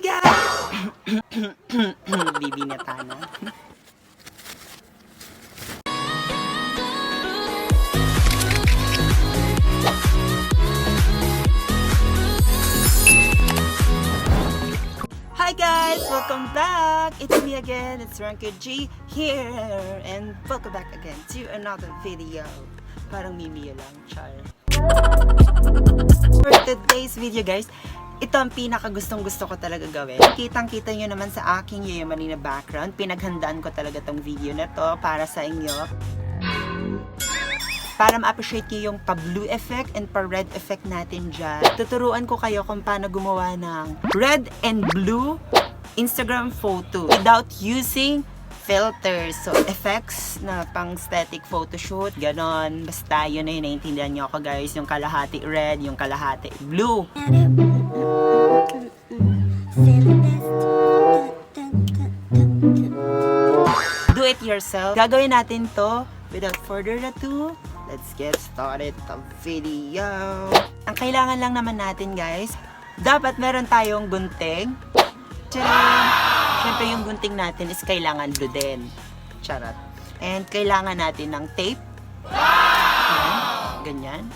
Hi guys! Bibinata na. Hi guys! Welcome back! It's me again, it's Franky G here, and welcome back again to another video. Parang mimiya lang, char. For today's video guys, ito ang pinakagustong gusto ko talaga gawin. Kitang-kita nyo naman sa aking yayaman na background. Pinaghandaan ko talaga tong video na to para sa inyo. Para ma-appreciate nyo yung pa-blue effect and pa-red effect natin dyan. Tuturuan ko kayo kung paano gumawa ng red and blue Instagram photo without using filters. So, effects na pang static photoshoot, ganon. Basta yun na yun, naiintindihan nyo ako guys. Yung kalahati red, yung kalahati blue. Do it yourself. Gagawin natin to without further ado. Let's get started the video. Ang kailangan lang naman natin guys, dapat meron tayong gunting. Tcharam! Siyempre yung gunting natin is kailangan blue din. Charot. And kailangan natin ng tape. Wow! Ganyan.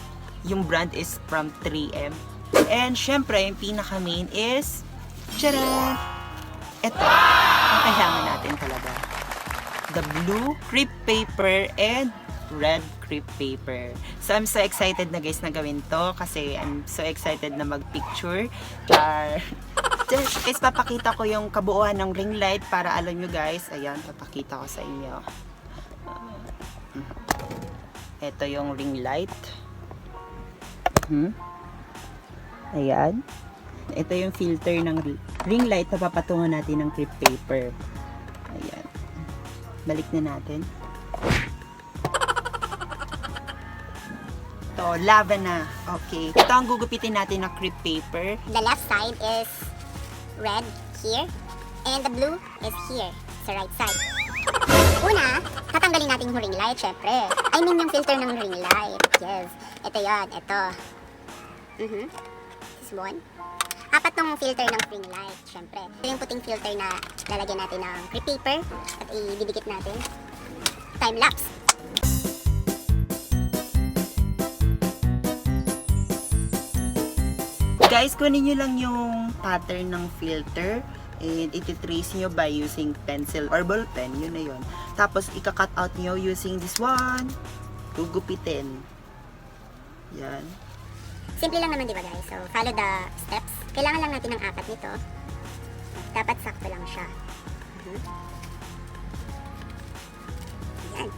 Yung brand is from 3M. And siyempre yung pinaka main is tcharam! Ito. Ang kailangan natin talaga. The blue crepe paper and red crepe paper. So I'm so excited na guys na gawin to kasi I'm so excited na mag-picture. Char. Guys, papakita ko yung kabuuan ng ring light para alam nyo guys. Ayan, papakita ko sa inyo. Ito yung ring light. Ayan. Ito yung filter ng ring light na papatungan natin ng crepe paper. Ayan. Balik na natin. Ito, lava na. Okay. Ito ang gugupitin natin ng crepe paper. The left side is red here, and the blue is here, sa right side. Una, tatanggalin natin yung ring light, syempre. I mean yung filter ng ring light. Yes. Ito yan, ito. This one. Apat tong filter ng ring light, syempre. Ito yung puting filter na lalagyan natin ng crepe paper at ididikit natin. Time lapse. Guys, kunin nyo lang yung pattern ng filter and iti-trace nyo by using pencil or ball pen, yun na yun. Tapos, ika-cut out nyo using this one. Gugupitin. Yan. Simple lang naman, di ba guys? So, follow the steps. Kailangan lang natin ng apat nito. Dapat sakto lang siya. Yan.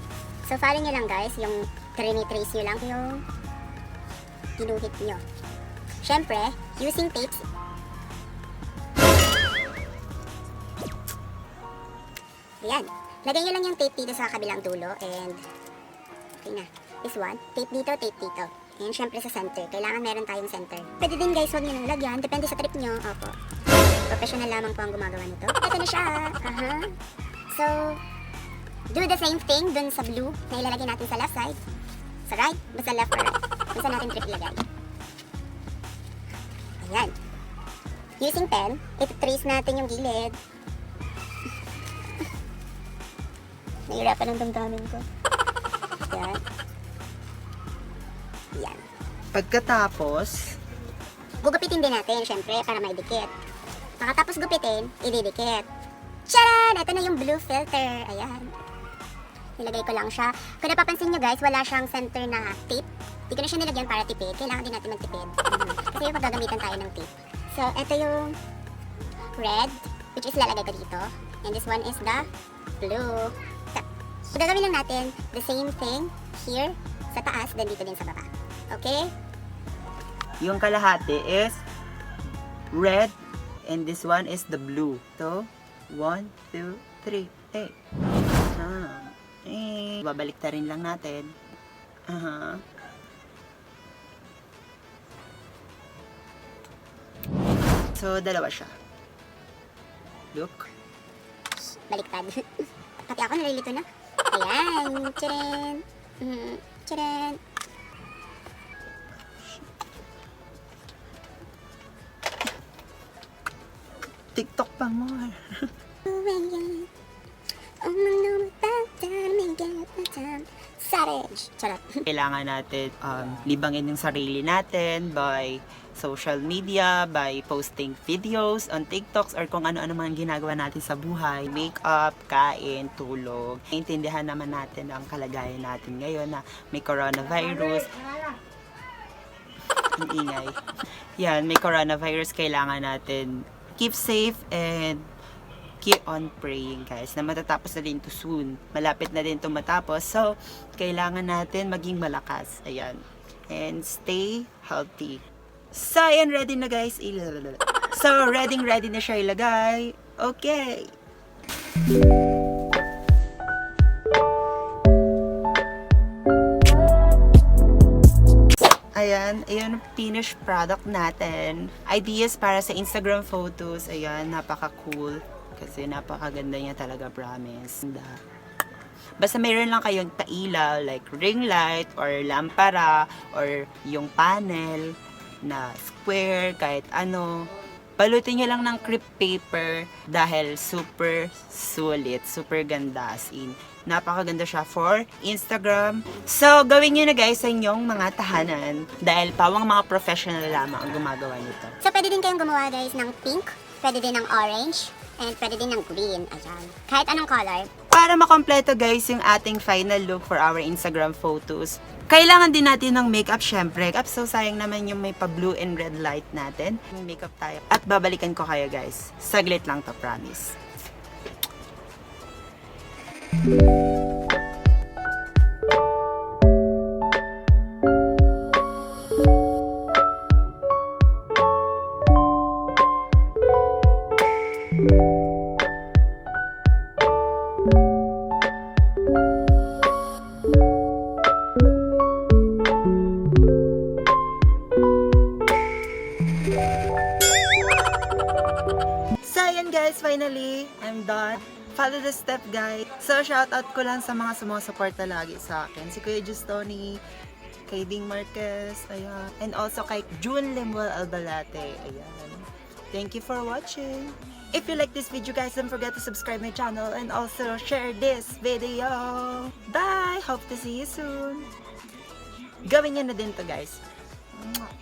So, follow nyo lang guys, yung trace nyo lang yung ginuhit nyo. Siyempre, using tapes. Ayan. Lagay nyo lang yung tape dito sa kabilang dulo and okay na. This one, tape dito, tape dito. And siyempre sa center. Kailangan meron tayong center. Pwede din guys, huwag nyo nang lagyan. Depende sa trip nyo. Opo. Professional lamang po ang gumagawa nito. Ito na siya. So, do the same thing dun sa blue na ilalagay natin sa left side. Sa right, basta left or right. Kung saan natin trip ilagay. Ayan. Using pen, iti-trace natin yung gilid. Nahirapan ang damdamin ko. Ayan. Ayan. Pagkatapos, Gugupitin din natin, syempre, para maidikit. Pagkatapos gupitin, ididikit. Tcharan! Ito na yung blue filter. Ayan. Nilagay ko lang siya. Kung napapansin nyo guys, wala siyang center na tape. Hindi ko na siya nilagyan para tipid. Kailangan din natin magtipid. Kasi yung paggagamitan tayo ng tape. So, ito yung red, which is lalagay ko dito. And this one is the blue. So, gagawin lang natin the same thing here sa taas, then dito din sa baba. Okay? yung kalahati is red and this one is the blue. So, 1, 2, 3, 8. Babalik ta rin lang natin. So, dalawa siya. Look. Baliktad. Pati ako nalilito na. Ayan. Tcharan. Tcharan. TikTok pa more. Savage. Charot. Kailangan natin libangin yung sarili natin by social media, by posting videos on TikToks or kung ano-ano man ginagawa natin sa buhay. Makeup, kain, tulog. Intindihan naman natin ang kalagayan natin ngayon na may coronavirus. Ang ingay. Yan, may coronavirus. Kailangan natin keep safe and keep on praying, guys, na matatapos na din to soon. Malapit na din to matapos. So, kailangan natin maging malakas. Ayan. And stay healthy. So, ayan, ready na, guys. So, ready na siya ilagay. Okay. Ayan ang finished product natin. Ideas para sa Instagram photos. Ayan, napaka-cool. Kasi napakaganda niya talaga, promise. Basta mayroon lang kayong pailaw, like ring light, or lampara, or yung panel na square, kahit ano. Balutin nyo lang ng crepe paper dahil super sulit, super ganda, as in. Napakaganda siya for Instagram. So, gawin nyo na, guys, sa inyong mga tahanan dahil pawang mga professional lamang ang gumagawa nito. So, pwede din kayong gumawa, guys, ng pink, pwede din ng orange, and pwede din ng green. Ayan. Kahit anong color. Para makompleto, guys, yung ating final look for our Instagram photos, kailangan din natin ng makeup, syempre. So, sayang naman yung may pa-blue and red light natin. Makeup tayo. At babalikan ko kayo, guys. Saglit lang to, promise. So, ayan, guys, finally, I'm done. Follow the step, guys. So, shoutout ko lang sa mga sumusuporta lagi sa akin. Si Kuya Justoni, kay Ding Marquez, ayan. And also kay June Lemuel Albalate, ayan. Thank you for watching. If you like this video, guys, don't forget to subscribe my channel and also share this video. Bye! Hope to see you soon. Gawin nyo na din to, guys. Mwah.